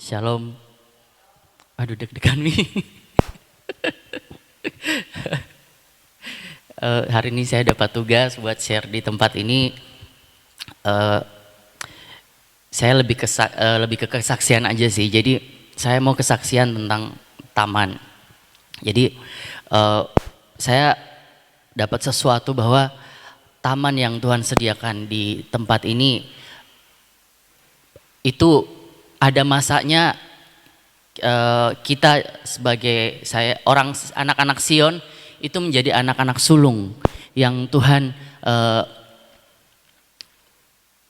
Shalom. Aduh deg-degan nih. Hari ini saya dapat tugas buat share di tempat ini. Saya lebih ke kesaksian aja sih. Jadi saya mau kesaksian tentang taman. Jadi saya dapat sesuatu bahwa taman yang Tuhan sediakan di tempat ini itu ada masanya. Kita sebagai orang anak-anak Sion itu menjadi anak-anak sulung yang Tuhan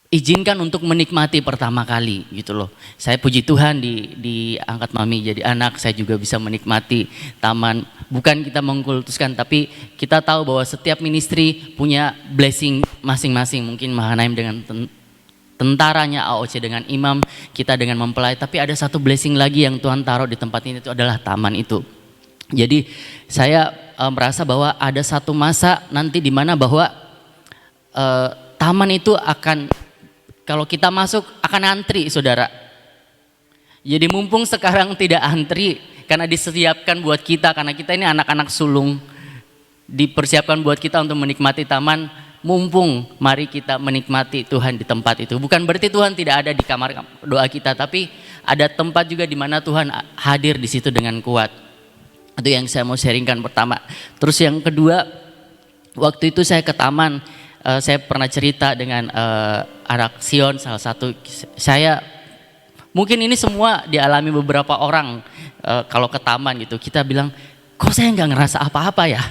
izinkan untuk menikmati pertama kali gitu loh. Saya puji Tuhan diangkat mami jadi anak, saya juga bisa menikmati taman. Bukan kita mengkultuskan, tapi kita tahu bahwa setiap ministry punya blessing masing-masing. Mungkin Mahanaim dengan tentaranya, AOC dengan imam, kita dengan mempelai. Tapi ada satu blessing lagi yang Tuhan taruh di tempat ini, itu adalah taman itu. Jadi saya merasa bahwa ada satu masa nanti di mana bahwa taman itu akan, kalau kita masuk akan antri saudara. Jadi mumpung sekarang tidak antri karena disiapkan buat kita, karena kita ini anak-anak sulung, dipersiapkan buat kita untuk menikmati taman. Mumpung mari kita menikmati Tuhan di tempat itu. Bukan berarti Tuhan tidak ada di kamar doa kita, tapi ada tempat juga di mana Tuhan hadir di situ dengan kuat. Itu yang saya mau sharingkan pertama. Terus yang kedua, waktu itu saya ke taman, saya pernah cerita dengan anak Sion salah satu. Saya mungkin ini semua dialami beberapa orang kalau ke taman gitu. Kita bilang, kok saya nggak ngerasa apa-apa ya?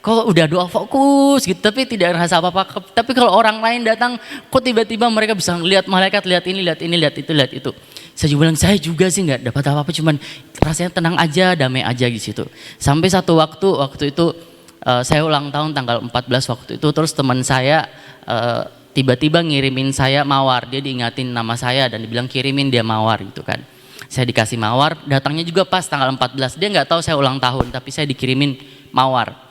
Kok udah doa fokus gitu, tapi tidak ngerasa apa-apa. Tapi kalau orang lain datang, kok tiba-tiba mereka bisa lihat malaikat, lihat ini, lihat ini, lihat itu, lihat itu. Saya juga bilang, saya juga sih nggak dapat apa-apa, cuman rasanya tenang aja, damai aja di situ. Sampai satu waktu itu saya ulang tahun tanggal 14 waktu itu, terus teman saya tiba-tiba ngirimin saya mawar. Dia diingatin nama saya dan dibilang kirimin dia mawar gitu kan. Saya dikasih mawar, datangnya juga pas tanggal 14. Dia nggak tahu saya ulang tahun, tapi saya dikirimin mawar.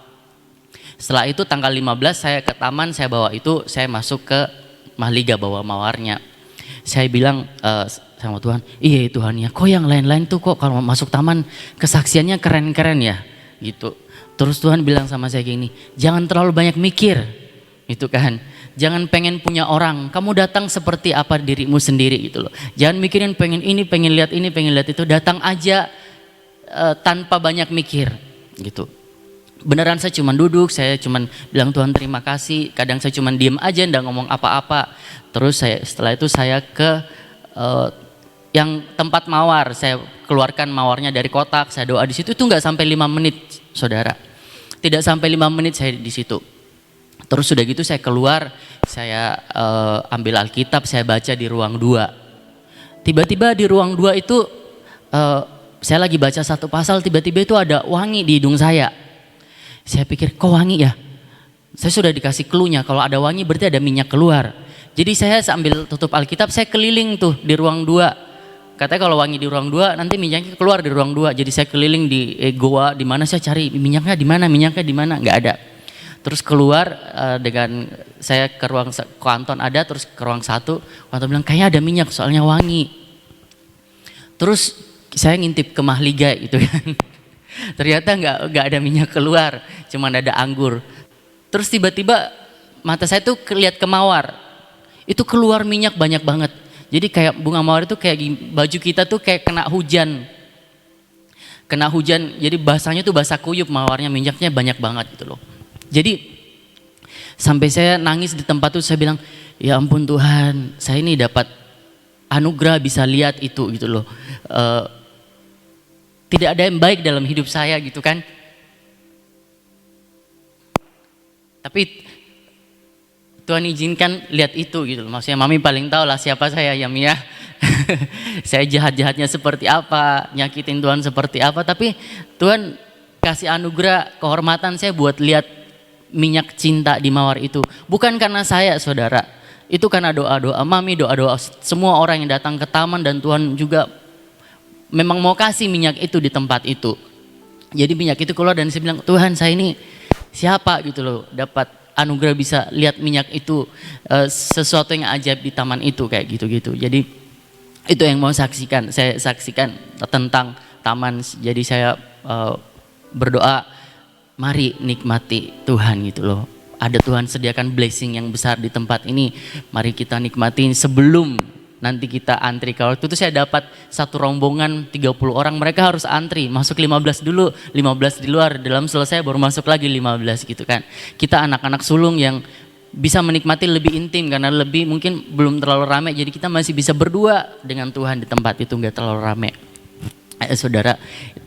Setelah itu tanggal 15 saya ke taman, saya bawa itu, saya masuk ke Mahliga bawa mawarnya. Saya bilang sama Tuhan, iya Tuhan ya, kok yang lain-lain tuh kok kalau masuk taman kesaksiannya keren-keren ya gitu. Terus Tuhan bilang sama saya gini, jangan terlalu banyak mikir gitu kan. Jangan pengen punya orang, kamu datang seperti apa dirimu sendiri gitu loh. Jangan mikirin pengen ini, pengen lihat ini, pengen lihat itu, datang aja tanpa banyak mikir gitu. Beneran saya cuma duduk, saya cuma bilang Tuhan terima kasih. Kadang saya cuma diem aja, nggak ngomong apa-apa. Terus setelah itu saya ke yang tempat mawar. Saya keluarkan mawarnya dari kotak, saya doa di situ. Itu nggak sampai 5 menit, saudara. Tidak sampai 5 menit saya di situ. Terus sudah gitu saya keluar, saya ambil Alkitab, saya baca di ruang 2. Tiba-tiba di ruang 2 itu saya lagi baca satu pasal, tiba-tiba itu ada wangi di hidung saya. Saya pikir kok wangi ya? Saya sudah dikasih clue-nya, kalau ada wangi berarti ada minyak keluar. Jadi saya sambil tutup Alkitab, saya keliling tuh di ruang 2. Katanya kalau wangi di ruang 2 nanti minyaknya keluar di ruang 2. Jadi saya keliling di goa, di mana saya cari minyaknya di mana, nggak ada. Terus keluar dengan saya ke ruang Anton ada, terus ke ruang 1, Anton bilang kayaknya ada minyak soalnya wangi. Terus saya ngintip ke Mahliga gitu kan. Ternyata nggak ada minyak keluar, cuma ada anggur. Terus tiba-tiba mata saya tuh lihat ke mawar, itu keluar minyak banyak banget. Jadi kayak bunga mawar itu kayak baju kita tuh kayak kena hujan, jadi basahnya tuh basah kuyup, mawarnya minyaknya banyak banget gitu loh. Jadi sampai saya nangis di tempat tuh, saya bilang ya ampun Tuhan, saya ini dapat anugerah bisa lihat itu gitu loh. Tidak ada yang baik dalam hidup saya gitu kan. Tapi Tuhan izinkan lihat itu gitu loh. Maksudnya mami paling tahu lah siapa saya ya Mia. Saya jahat-jahatnya seperti apa, nyakitin Tuhan seperti apa. Tapi Tuhan kasih anugerah kehormatan saya buat lihat minyak cinta di mawar itu. Bukan karena saya saudara. Itu karena doa-doa mami, doa-doa semua orang yang datang ke taman, dan Tuhan juga memang mau kasih minyak itu di tempat itu. Jadi minyak itu keluar dan saya bilang Tuhan saya ini siapa gitu loh, dapat anugerah bisa lihat minyak itu, sesuatu yang ajaib di taman itu kayak gitu-gitu. Jadi Itu yang mau saya saksikan tentang taman. Jadi saya berdoa, mari nikmati Tuhan gitu loh. Ada Tuhan sediakan blessing yang besar di tempat ini. Mari kita nikmatin sebelum nanti kita antri. Kalau waktu itu saya dapat satu rombongan 30 orang, mereka harus antri, masuk 15 dulu, 15 di luar, dalam selesai baru masuk lagi 15 gitu kan. Kita anak-anak sulung yang bisa menikmati lebih intim karena lebih mungkin belum terlalu ramai, jadi kita masih bisa berdua dengan Tuhan di tempat itu, nggak terlalu ramai. Saudara,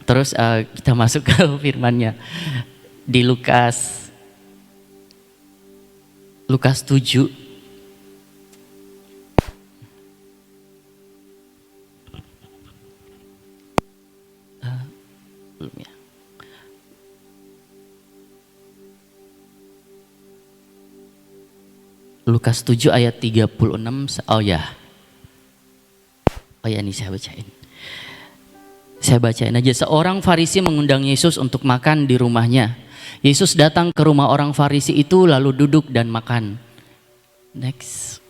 terus kita masuk ke firman-Nya di Lukas 7. Belum ya. Lukas 7 ayat 36. Oh ya. Oh ya, ini saya bacain. Saya bacain aja. Seorang Farisi mengundang Yesus untuk makan di rumahnya. Yesus datang ke rumah orang Farisi itu lalu duduk dan makan. Next.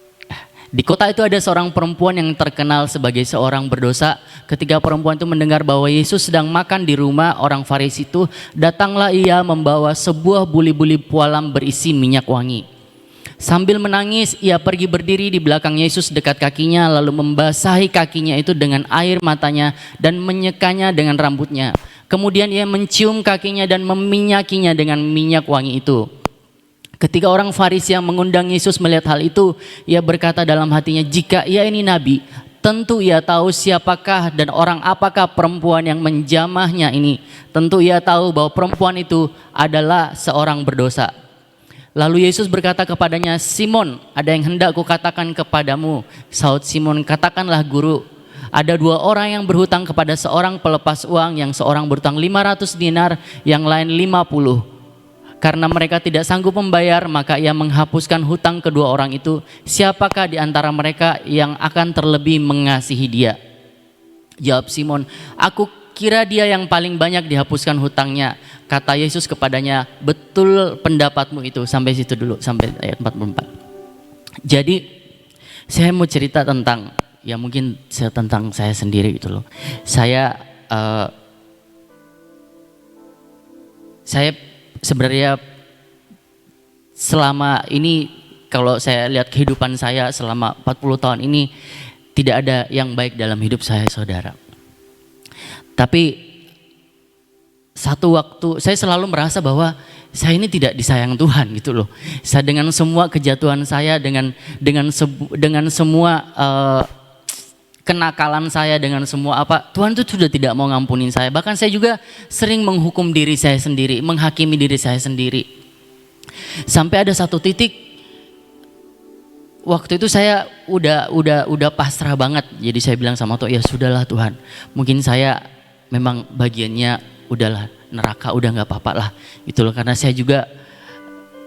Di kota itu ada seorang perempuan yang terkenal sebagai seorang berdosa. Ketika perempuan itu mendengar bahwa Yesus sedang makan di rumah orang Farisi itu, datanglah ia membawa sebuah buli-buli pualam berisi minyak wangi. Sambil menangis, ia pergi berdiri di belakang Yesus dekat kakinya, lalu membasahi kakinya itu dengan air matanya dan menyekanya dengan rambutnya. Kemudian ia mencium kakinya dan meminyakinya dengan minyak wangi itu. Ketika orang Farisi yang mengundang Yesus melihat hal itu, ia berkata dalam hatinya, jika ia ini nabi, tentu ia tahu siapakah dan orang apakah perempuan yang menjamahnya ini. Tentu ia tahu bahwa perempuan itu adalah seorang berdosa. Lalu Yesus berkata kepadanya, Simon, ada yang hendak kukatakan kepadamu. Sahut Simon, katakanlah guru. Ada 2 orang yang berhutang kepada seorang pelepas uang, yang seorang berhutang 500 dinar, yang lain 50. Karena mereka tidak sanggup membayar, maka ia menghapuskan hutang kedua orang itu. Siapakah di antara mereka yang akan terlebih mengasihi dia? Jawab Simon, aku kira dia yang paling banyak dihapuskan hutangnya. Kata Yesus kepadanya, betul pendapatmu itu. Sampai situ dulu, sampai ayat 44. Jadi saya mau cerita tentang, ya mungkin tentang saya sendiri gitu loh. Saya sebenarnya selama ini, kalau saya lihat kehidupan saya selama 40 tahun ini, tidak ada yang baik dalam hidup saya, saudara. Tapi satu waktu saya selalu merasa bahwa saya ini tidak disayang Tuhan gitu loh. Saya dengan semua kejatuhan saya, dengan semua kenakalan saya, dengan semua apa, Tuhan itu sudah tidak mau ngampunin saya. Bahkan saya juga sering menghukum diri saya sendiri, menghakimi diri saya sendiri. Sampai ada satu titik waktu itu saya udah pasrah banget. Jadi saya bilang sama Tuhan, ya sudahlah Tuhan, mungkin saya memang bagiannya udahlah neraka, udah nggak apa-apa lah gitu loh. Karena saya juga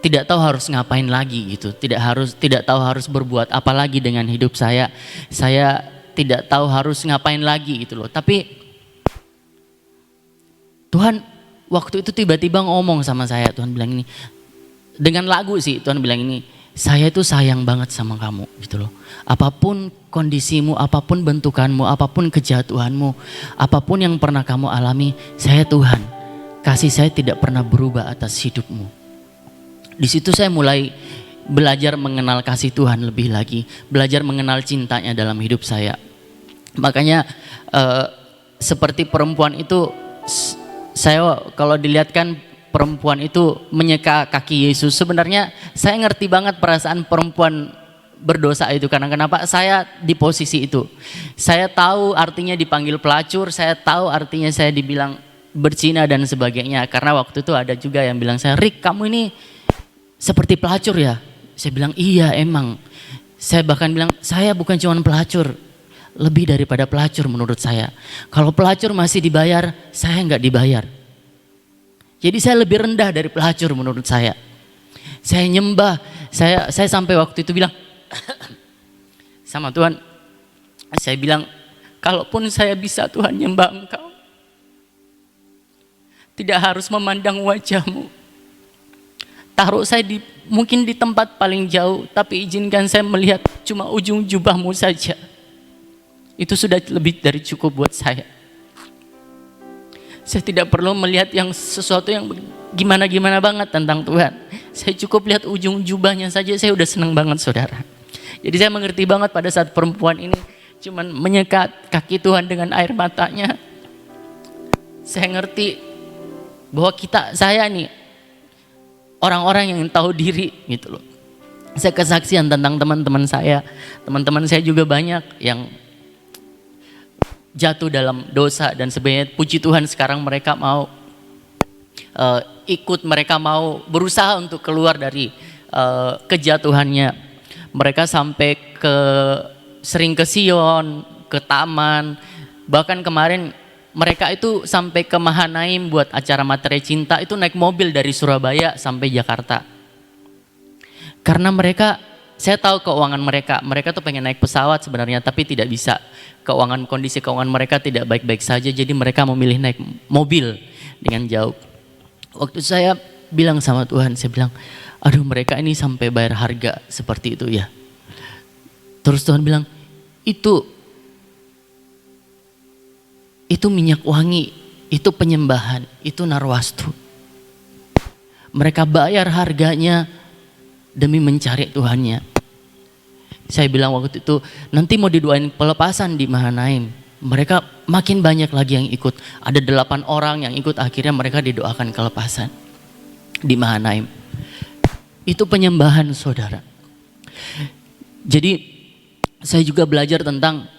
tidak tahu harus ngapain lagi gitu, tidak tahu harus berbuat apa lagi dengan hidup saya tidak tahu harus ngapain lagi gitu loh. Tapi Tuhan waktu itu tiba-tiba ngomong sama saya. Tuhan bilang ini dengan lagu sih, Tuhan bilang ini, saya itu sayang banget sama kamu gitu loh. Apapun kondisimu, apapun bentukanmu, apapun kejatuhanmu, apapun yang pernah kamu alami, saya Tuhan, kasih saya tidak pernah berubah atas hidupmu. Di situ saya mulai belajar mengenal kasih Tuhan lebih lagi, belajar mengenal cintanya dalam hidup saya. Makanya seperti perempuan itu, saya kalau dilihatkan perempuan itu menyeka kaki Yesus, sebenarnya saya ngerti banget perasaan perempuan berdosa itu. Karena kenapa? Saya di posisi itu. Saya tahu artinya dipanggil pelacur, saya tahu artinya saya dibilang berzina dan sebagainya. Karena waktu itu ada juga yang bilang saya, Rick, kamu ini seperti pelacur ya? Saya bilang iya emang. Saya bahkan bilang saya bukan cuma pelacur, lebih daripada pelacur menurut saya. Kalau pelacur masih dibayar, saya nggak dibayar. Jadi saya lebih rendah dari pelacur menurut saya. Saya nyembah, saya sampai waktu itu bilang sama Tuhan, saya bilang, kalaupun saya bisa Tuhan nyembah Engkau, tidak harus memandang wajah-Mu. Taruh saya mungkin di tempat paling jauh, tapi izinkan saya melihat cuma ujung jubah-Mu saja. Itu sudah lebih dari cukup buat saya. Saya tidak perlu melihat yang sesuatu yang gimana-gimana banget tentang Tuhan. Saya cukup lihat ujung jubahnya saja, saya udah senang banget saudara. Jadi saya mengerti banget pada saat perempuan ini cuman menyekat kaki Tuhan dengan air matanya. Saya ngerti bahwa saya nih orang-orang yang tahu diri gitu loh. Saya kesaksian tentang teman-teman saya. Teman-teman saya juga banyak yang jatuh dalam dosa dan sebenarnya puji Tuhan sekarang mereka mau ikut, mereka mau berusaha untuk keluar dari kejatuhannya. Mereka sampai sering ke Sion, ke taman, bahkan kemarin mereka itu sampai ke Mahanaim buat acara Materai Cinta, itu naik mobil dari Surabaya sampai Jakarta. Karena saya tahu keuangan mereka tuh pengen naik pesawat sebenarnya tapi tidak bisa. Kondisi keuangan mereka tidak baik-baik saja, jadi mereka memilih naik mobil dengan jauh. Waktu saya bilang sama Tuhan, saya bilang, aduh mereka ini sampai bayar harga seperti itu ya. Terus Tuhan bilang, itu minyak wangi, itu penyembahan, itu narwastu. Mereka bayar harganya demi mencari Tuhannya. Saya bilang waktu itu, nanti mau didoain pelepasan di Mahanaim. Mereka makin banyak lagi yang ikut. Ada 8 orang yang ikut, akhirnya mereka didoakan kelepasan di Mahanaim. Itu penyembahan saudara. Jadi saya juga belajar tentang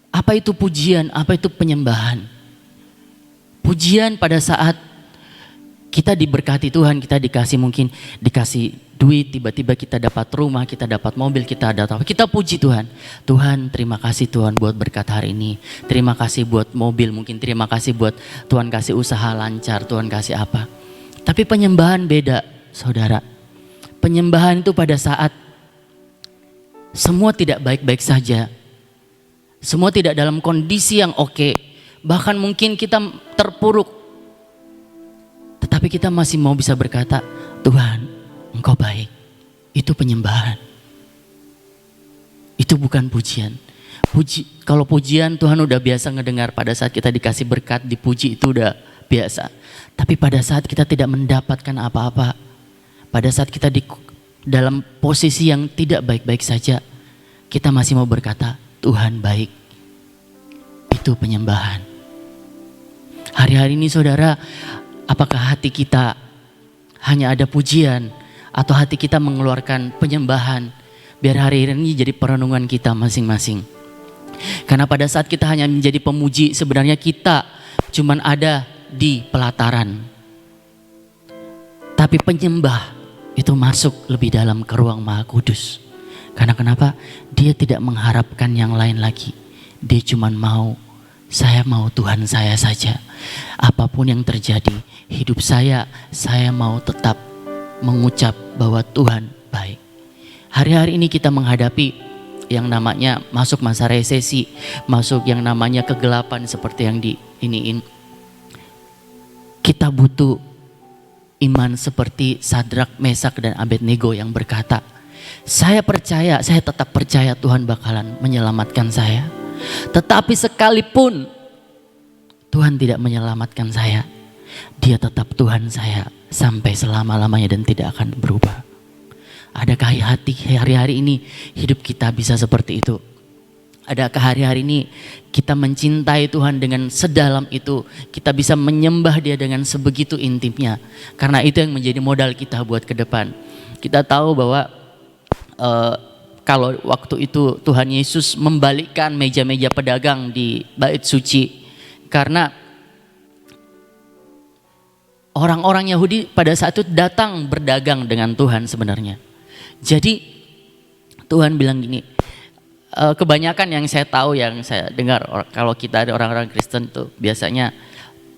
apa itu pujian, apa itu penyembahan. Pujian pada saat kita diberkati Tuhan, kita dikasih duit, tiba-tiba kita dapat rumah, kita dapat mobil, kita puji Tuhan. Tuhan, terima kasih Tuhan buat berkat hari ini. Terima kasih buat mobil, mungkin terima kasih buat Tuhan kasih usaha lancar, Tuhan kasih apa. Tapi penyembahan beda, saudara. Penyembahan itu pada saat semua tidak baik-baik saja. Semua tidak dalam kondisi yang oke. Bahkan mungkin kita terpuruk. Tetapi kita masih mau bisa berkata, Tuhan, Engkau baik. Itu penyembahan. Itu bukan pujian. Kalau pujian Tuhan udah biasa ngedengar pada saat kita dikasih berkat, dipuji itu udah biasa. Tapi pada saat kita tidak mendapatkan apa-apa, pada saat kita dalam posisi yang tidak baik-baik saja, kita masih mau berkata, Tuhan baik. Itu penyembahan. Hari-hari ini saudara, apakah hati kita hanya ada pujian atau hati kita mengeluarkan penyembahan? Biar hari ini jadi perenungan kita masing-masing. Karena pada saat kita hanya menjadi pemuji, sebenarnya kita cuman ada di pelataran. Tapi penyembah itu masuk lebih dalam ke ruang Maha Kudus. Karena kenapa? Dia tidak mengharapkan yang lain lagi. Dia cuman saya mau Tuhan saya saja. Apapun yang terjadi, hidup saya mau tetap mengucap bahwa Tuhan baik. Hari-hari ini kita menghadapi yang namanya masuk masa resesi, masuk yang namanya kegelapan seperti yang diiniin. Kita butuh iman seperti Sadrak, Mesak dan Abednego yang berkata, saya tetap percaya Tuhan bakalan menyelamatkan saya. Tetapi sekalipun Tuhan tidak menyelamatkan saya, Dia tetap Tuhan saya sampai selama-lamanya dan tidak akan berubah. Adakah hari-hari ini hidup kita bisa seperti itu? Adakah hari-hari ini kita mencintai Tuhan dengan sedalam itu? Kita bisa menyembah Dia dengan sebegitu intimnya. Karena itu yang menjadi modal kita buat ke depan. Kita tahu bahwa kalau waktu itu Tuhan Yesus membalikkan meja-meja pedagang di bait suci. Karena orang-orang Yahudi pada saat itu datang berdagang dengan Tuhan sebenarnya. Jadi Tuhan bilang gini, kebanyakan yang saya tahu, yang saya dengar kalau kita ada orang-orang Kristen tuh biasanya,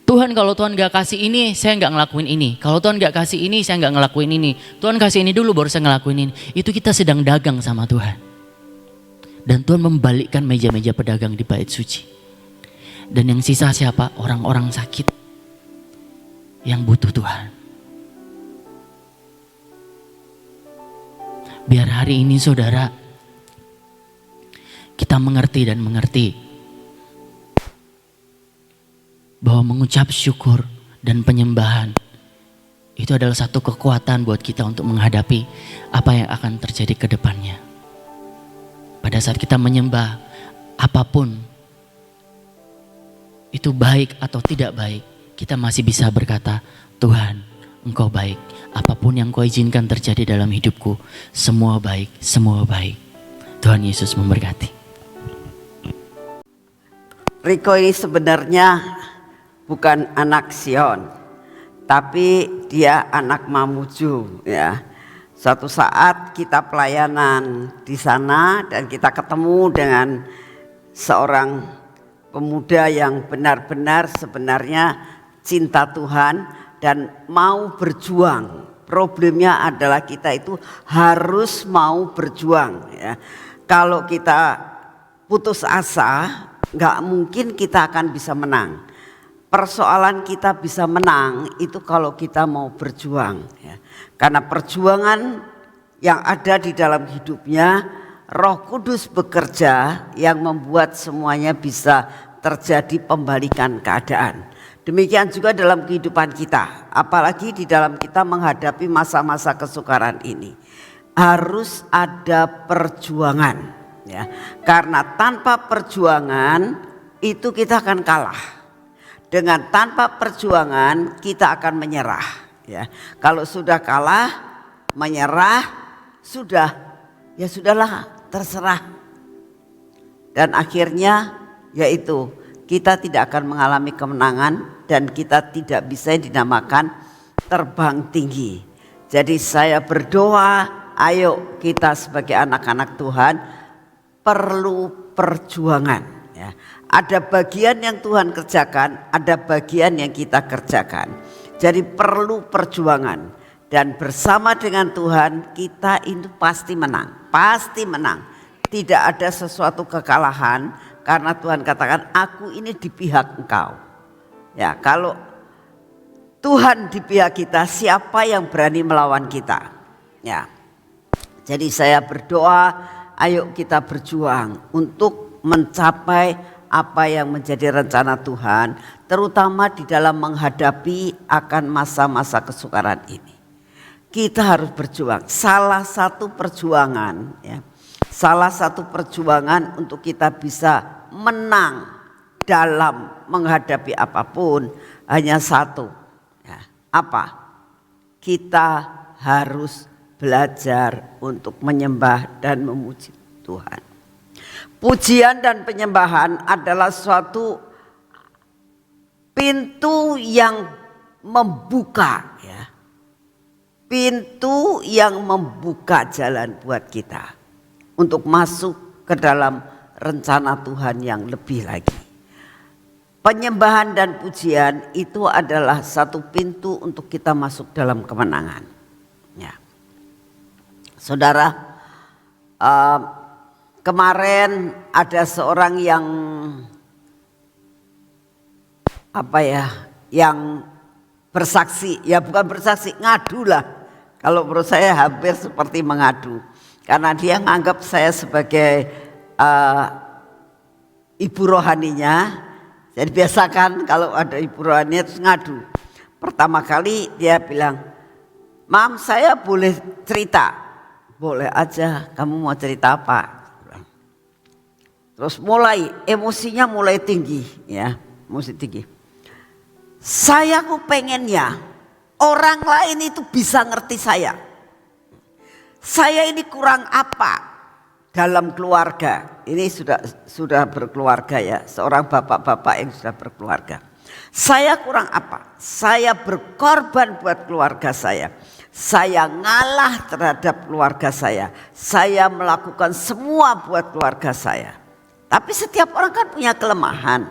Tuhan kalau Tuhan gak kasih ini saya gak ngelakuin ini. Kalau Tuhan gak kasih ini saya gak ngelakuin ini. Tuhan kasih ini dulu baru saya ngelakuin ini. Itu kita sedang dagang sama Tuhan. Dan Tuhan membalikkan meja-meja pedagang di bait suci. Dan yang sisa siapa? Orang-orang sakit yang butuh Tuhan. Biar hari ini saudara, kita mengerti dan mengerti bahwa mengucap syukur dan penyembahan itu adalah satu kekuatan buat kita untuk menghadapi apa yang akan terjadi ke depannya. Pada saat kita menyembah, apapun itu baik atau tidak baik, kita masih bisa berkata, Tuhan, Engkau baik. Apapun yang Kau izinkan terjadi dalam hidupku, semua baik, semua baik. Tuhan Yesus memberkati. Riko ini sebenarnya bukan anak Sion, tapi dia anak Mamuju ya. Suatu saat kita pelayanan di sana dan kita ketemu dengan seorang pemuda yang benar-benar sebenarnya cinta Tuhan dan mau berjuang. Problemnya adalah kita itu harus mau berjuang ya. Kalau kita putus asa, nggak mungkin kita akan bisa menang. Persoalan kita bisa menang itu kalau kita mau berjuang ya. Karena perjuangan yang ada di dalam hidupnya, Roh Kudus bekerja yang membuat semuanya bisa terjadi pembalikan keadaan. Demikian juga dalam kehidupan kita, apalagi di dalam kita menghadapi masa-masa kesukaran ini. Harus ada perjuangan ya. Karena tanpa perjuangan itu kita akan kalah. Dengan tanpa perjuangan kita akan menyerah ya. Kalau sudah kalah, menyerah, sudah ya sudahlah, terserah. Dan akhirnya yaitu kita tidak akan mengalami kemenangan dan kita tidak bisa dinamakan terbang tinggi. Jadi saya berdoa, ayo kita sebagai anak-anak Tuhan perlu perjuangan ya. Ada bagian yang Tuhan kerjakan, ada bagian yang kita kerjakan. Jadi perlu perjuangan. Dan bersama dengan Tuhan kita itu pasti menang. Pasti menang. Tidak ada sesuatu kekalahan. Karena Tuhan katakan, aku ini di pihak engkau. Ya, kalau Tuhan di pihak kita, siapa yang berani melawan kita? Ya. Jadi saya berdoa, ayo kita berjuang untuk mencapai apa yang menjadi rencana Tuhan, terutama di dalam menghadapi akan masa-masa kesukaran ini. Kita harus berjuang. Salah satu perjuangan ya, salah satu perjuangan untuk kita bisa menang dalam menghadapi apapun hanya satu ya. Apa? Kita harus belajar untuk menyembah dan memuji Tuhan. Pujian dan penyembahan adalah suatu pintu yang membuka ya. Pintu yang membuka jalan buat kita untuk masuk ke dalam rencana Tuhan yang lebih lagi. Penyembahan dan pujian itu adalah satu pintu untuk kita masuk dalam kemenangan. Ya. Saudara, kemarin ada seorang yang yang bersaksi, ya bukan bersaksi, ngadu lah. Kalau menurut saya hampir seperti mengadu. Karena dia menganggap saya sebagai ibu rohaninya. Jadi biasakan kalau ada ibu rohaninya terus ngadu. Pertama kali dia bilang, Mam, saya boleh cerita? Boleh aja, kamu mau cerita apa? Terus mulai emosinya mulai tinggi ya, emosi tinggi. Saya kok pengennya orang lain itu bisa ngerti saya. Saya ini kurang apa dalam keluarga? Ini sudah berkeluarga ya, seorang bapak-bapak yang sudah berkeluarga. Saya kurang apa? Saya berkorban buat keluarga saya. Saya ngalah terhadap keluarga saya. Saya melakukan semua buat keluarga saya. Tapi setiap orang kan punya kelemahan.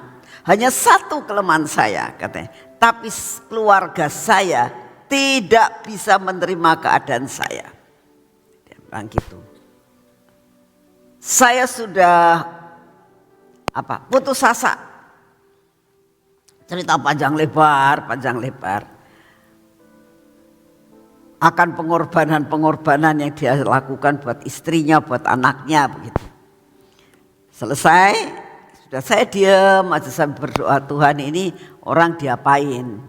Hanya satu kelemahan saya katanya. Tapi keluarga saya tidak bisa menerima keadaan saya. Dia bilang gitu. Saya sudah putus asa. Cerita panjang lebar. Akan pengorbanan yang dia lakukan buat istrinya, buat anaknya begitu. Selesai, sudah saya diam aja, saya berdoa, Tuhan ini orang diapain?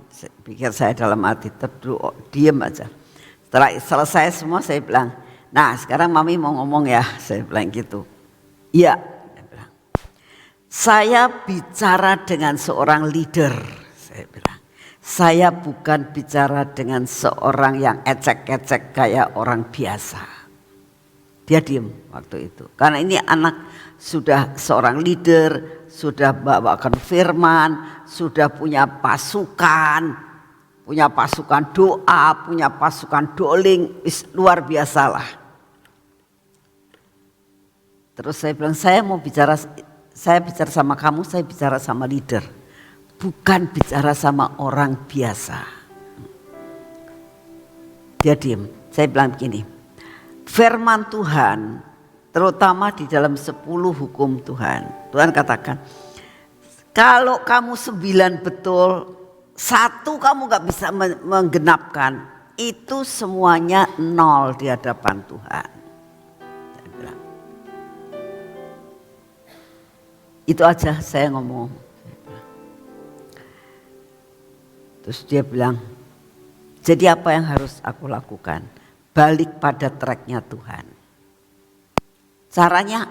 Pikir saya dalam hati, terdoa, diam aja. Setelah selesai semua saya bilang, nah sekarang Mami mau ngomong ya, saya bilang gitu. Iya, saya bicara dengan seorang leader, saya bilang. Saya bukan bicara dengan seorang yang ecek-ecek kayak orang biasa. Dia diem waktu itu. Karena ini anak sudah seorang leader, sudah bawakan firman, sudah punya pasukan doa, punya pasukan doling, luar biasa lah. Terus saya bilang, saya bicara sama kamu, saya bicara sama leader. Bukan bicara sama orang biasa. Dia diem. Saya bilang begini, firman Tuhan, terutama di dalam 10 hukum Tuhan. Tuhan katakan, kalau kamu 9 betul, 1 kamu gak bisa menggenapkan, itu semuanya 0 di hadapan Tuhan. Saya bilang. Itu aja saya ngomong. Terus dia bilang, jadi apa yang harus aku lakukan? Balik pada tracknya Tuhan. Caranya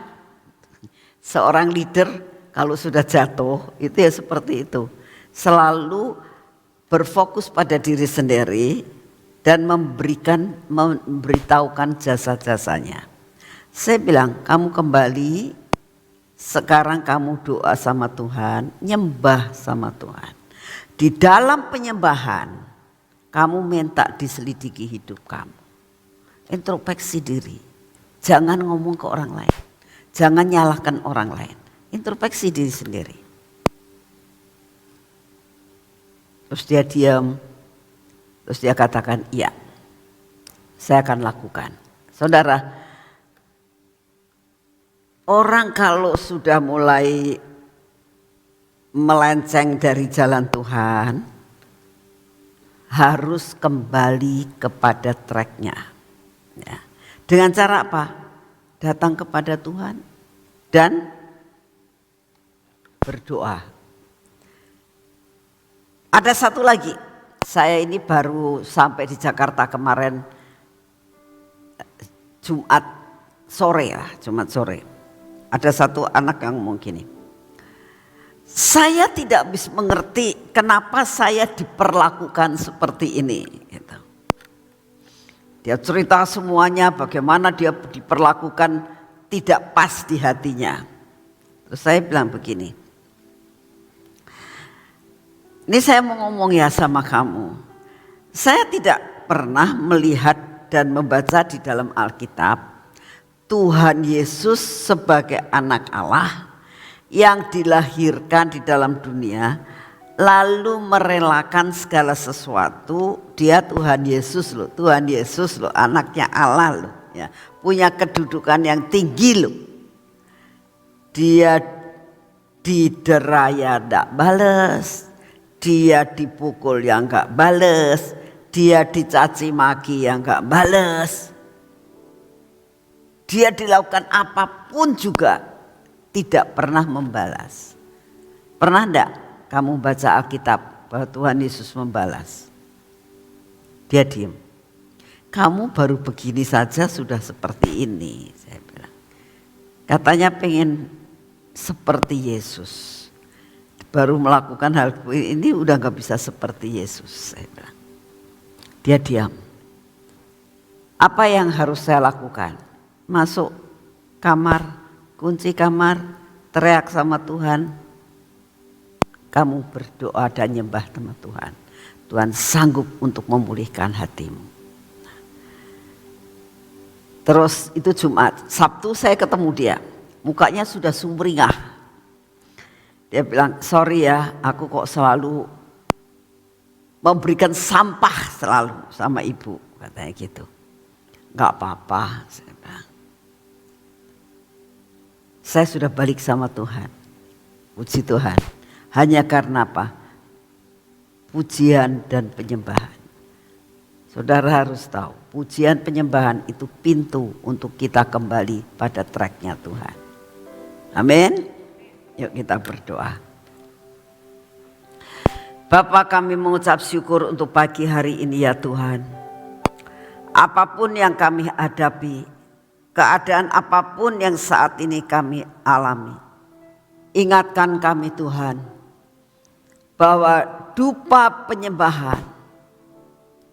seorang leader kalau sudah jatuh itu ya seperti itu. Selalu berfokus pada diri sendiri dan memberitahukan jasa-jasanya. Saya bilang, kamu kembali, sekarang kamu doa sama Tuhan, nyembah sama Tuhan. Di dalam penyembahan, kamu minta diselidiki hidup kamu. Introspeksi diri. Jangan ngomong ke orang lain. Jangan nyalahkan orang lain. Introspeksi diri sendiri. Terus dia diam. Terus dia katakan, iya, saya akan lakukan. Saudara, orang kalau sudah mulai melenceng dari jalan Tuhan, harus kembali kepada tracknya. Ya. Dengan cara apa? Datang kepada Tuhan dan berdoa. Ada satu lagi, saya ini baru sampai di Jakarta kemarin Jumat sore. Ada satu anak yang ngomong gini, saya tidak bisa mengerti kenapa saya diperlakukan seperti ini. Gitu. Dia cerita semuanya bagaimana dia diperlakukan tidak pas di hatinya. Terus saya bilang begini, ini saya mau ngomong ya sama kamu. Saya tidak pernah melihat dan membaca di dalam Alkitab Tuhan Yesus sebagai anak Allah yang dilahirkan di dalam dunia, lalu merelakan segala sesuatu. Dia Tuhan Yesus loh, anaknya Allah loh, ya, punya kedudukan yang tinggi loh. Dia dideraya enggak bales, dia dipukul yang enggak bales, dia dicaci maki yang enggak bales, dia dilakukan apapun juga tidak pernah membalas. Pernah enggak kamu baca Alkitab bahwa Tuhan Yesus membalas? Dia diam. Kamu baru begini saja sudah seperti ini, saya bilang. Katanya pengen seperti Yesus. Baru melakukan hal ini udah gak bisa seperti Yesus, saya bilang. Dia diam. Apa yang harus saya lakukan? Masuk kamar, kunci kamar, teriak sama Tuhan. Kamu berdoa dan nyembah sama Tuhan. Tuhan sanggup untuk memulihkan hatimu. Terus itu Jumat, Sabtu saya ketemu dia. Mukanya sudah sumringah. Dia bilang, sorry ya, aku kok selalu memberikan sampah selalu sama ibu. Katanya gitu. Gak apa-apa, saya bilang. Saya sudah balik sama Tuhan. Puji Tuhan. Hanya karena apa? Pujian dan penyembahan. Saudara harus tahu, pujian penyembahan itu pintu untuk kita kembali pada tracknya Tuhan. Amin. Yuk kita berdoa. Bapa, kami mengucap syukur untuk pagi hari ini ya Tuhan. Apapun yang kami hadapi, keadaan apapun yang saat ini kami alami, ingatkan kami Tuhan, bahwa dupa penyembahan,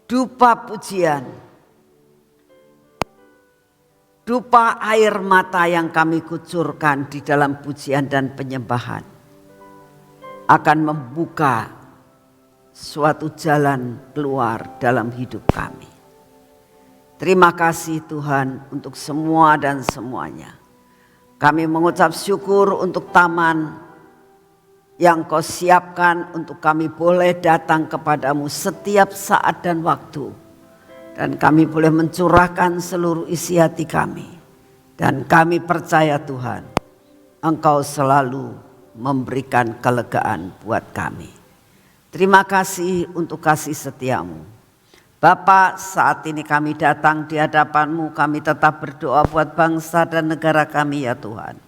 dupa pujian, dupa air mata yang kami kucurkan di dalam pujian dan penyembahan akan membuka suatu jalan keluar dalam hidup kami. Terima kasih Tuhan untuk semua dan semuanya. Kami mengucap syukur untuk taman yang Kau siapkan untuk kami boleh datang kepadamu setiap saat dan waktu. Dan kami boleh mencurahkan seluruh isi hati kami. Dan kami percaya Tuhan, Engkau selalu memberikan kelegaan buat kami. Terima kasih untuk kasih setiamu. Bapa, saat ini kami datang di hadapan-Mu, kami tetap berdoa buat bangsa dan negara kami ya Tuhan.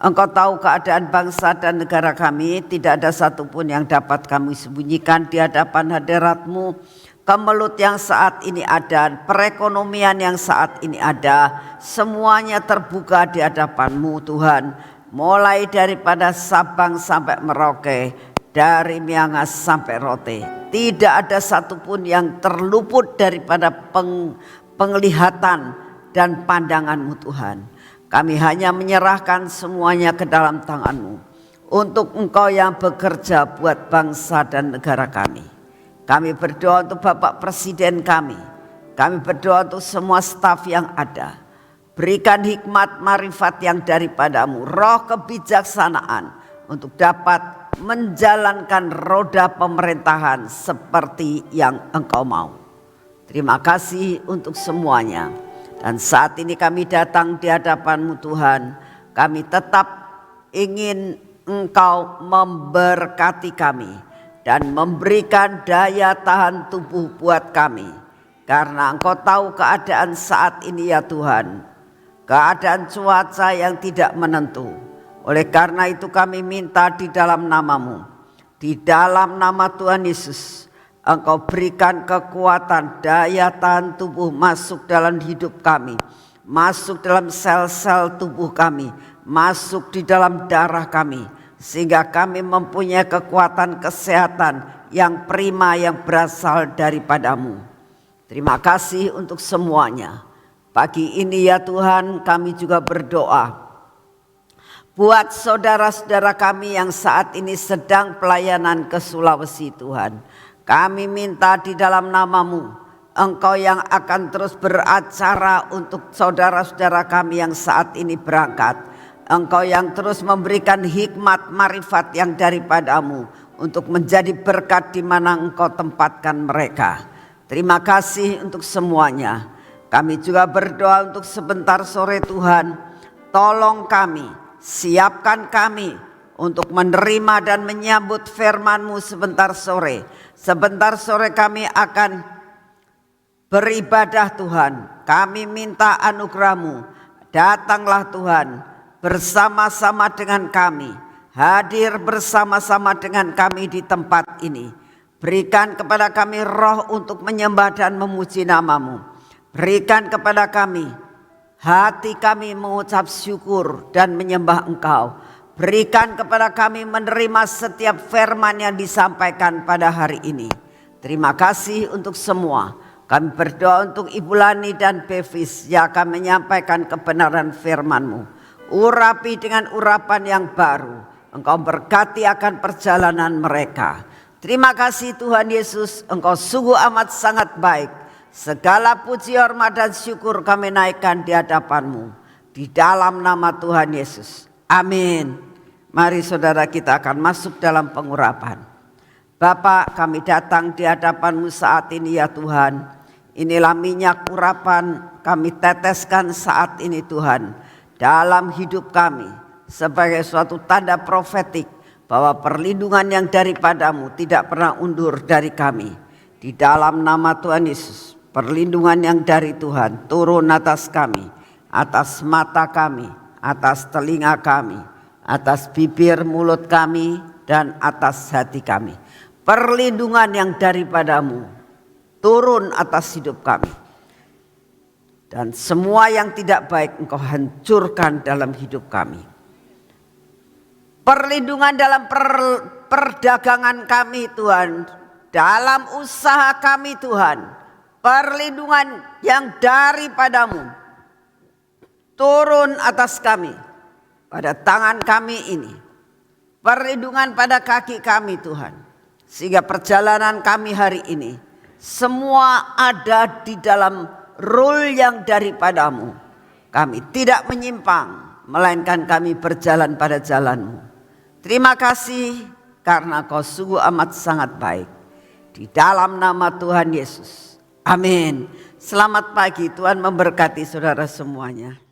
Engkau tahu keadaan bangsa dan negara kami, tidak ada satupun yang dapat kami sembunyikan di hadapan hadirat-Mu. Kemelut yang saat ini ada, perekonomian yang saat ini ada, semuanya terbuka di hadapan-Mu Tuhan. Mulai daripada Sabang sampai Merauke, dari Miangas sampai Rote, tidak ada satupun yang terluput daripada penglihatan dan pandangan-Mu Tuhan. Kami hanya menyerahkan semuanya ke dalam tangan-Mu untuk Engkau yang bekerja buat bangsa dan negara kami. Kami berdoa untuk Bapak Presiden kami berdoa untuk semua staf yang ada. Berikan hikmat marifat yang daripada-Mu, roh kebijaksanaan untuk dapat menjalankan roda pemerintahan seperti yang Engkau mau. Terima kasih untuk semuanya. Dan saat ini kami datang di hadapan-Mu Tuhan. Kami tetap ingin Engkau memberkati kami dan memberikan daya tahan tubuh buat kami. Karena Engkau tahu keadaan saat ini ya Tuhan. Keadaan cuaca yang tidak menentu. Oleh karena itu kami minta di dalam nama-Mu, di dalam nama Tuhan Yesus, Engkau berikan kekuatan, daya tahan tubuh masuk dalam hidup kami, masuk dalam sel-sel tubuh kami, masuk di dalam darah kami, sehingga kami mempunyai kekuatan kesehatan yang prima yang berasal daripada-Mu. Terima kasih untuk semuanya. Pagi ini ya Tuhan, kami juga berdoa buat saudara-saudara kami yang saat ini sedang pelayanan ke Sulawesi Tuhan. Kami minta di dalam nama-Mu, Engkau yang akan terus beracara untuk saudara-saudara kami yang saat ini berangkat. Engkau yang terus memberikan hikmat marifat yang daripada-Mu untuk menjadi berkat di mana Engkau tempatkan mereka. Terima kasih untuk semuanya. Kami juga berdoa untuk sebentar sore Tuhan, tolong kami. Siapkan kami untuk menerima dan menyambut firman-Mu sebentar sore. Sebentar sore kami akan beribadah Tuhan. Kami minta anugerah-Mu. Datanglah Tuhan bersama-sama dengan kami. Hadir bersama-sama dengan kami di tempat ini. Berikan kepada kami roh untuk menyembah dan memuji nama-Mu. Berikan kepada kami hati kami mengucap syukur dan menyembah Engkau. Berikan kepada kami menerima setiap firman yang disampaikan pada hari ini. Terima kasih untuk semua. Kami berdoa untuk Ibu Lani dan Bevis yang akan menyampaikan kebenaran firman-Mu. Urapi dengan urapan yang baru. Engkau berkati akan perjalanan mereka. Terima kasih Tuhan Yesus, Engkau sungguh amat sangat baik. Segala puji, hormat dan syukur kami naikkan di hadapan-Mu. Di dalam nama Tuhan Yesus. Amin. Mari saudara kita akan masuk dalam pengurapan. Bapa, kami datang di hadapan-Mu saat ini ya Tuhan. Inilah minyak urapan kami teteskan saat ini Tuhan. Dalam hidup kami. Sebagai suatu tanda profetik. Bahwa perlindungan yang daripada-Mu tidak pernah undur dari kami. Di dalam nama Tuhan Yesus. Perlindungan yang dari Tuhan turun atas kami, atas mata kami, atas telinga kami, atas bibir mulut kami dan atas hati kami. Perlindungan yang daripadamu turun atas hidup kami. Dan semua yang tidak baik Engkau hancurkan dalam hidup kami. Perlindungan dalam perdagangan kami Tuhan, dalam usaha kami Tuhan. Perlindungan yang daripadamu turun atas kami, pada tangan kami ini. Perlindungan pada kaki kami Tuhan, sehingga perjalanan kami hari ini semua ada di dalam rule yang daripadamu. Kami tidak menyimpang, melainkan kami berjalan pada jalan-Mu. Terima kasih karena Kau sungguh amat sangat baik. Di dalam nama Tuhan Yesus. Amin. Selamat pagi, Tuhan memberkati saudara semuanya.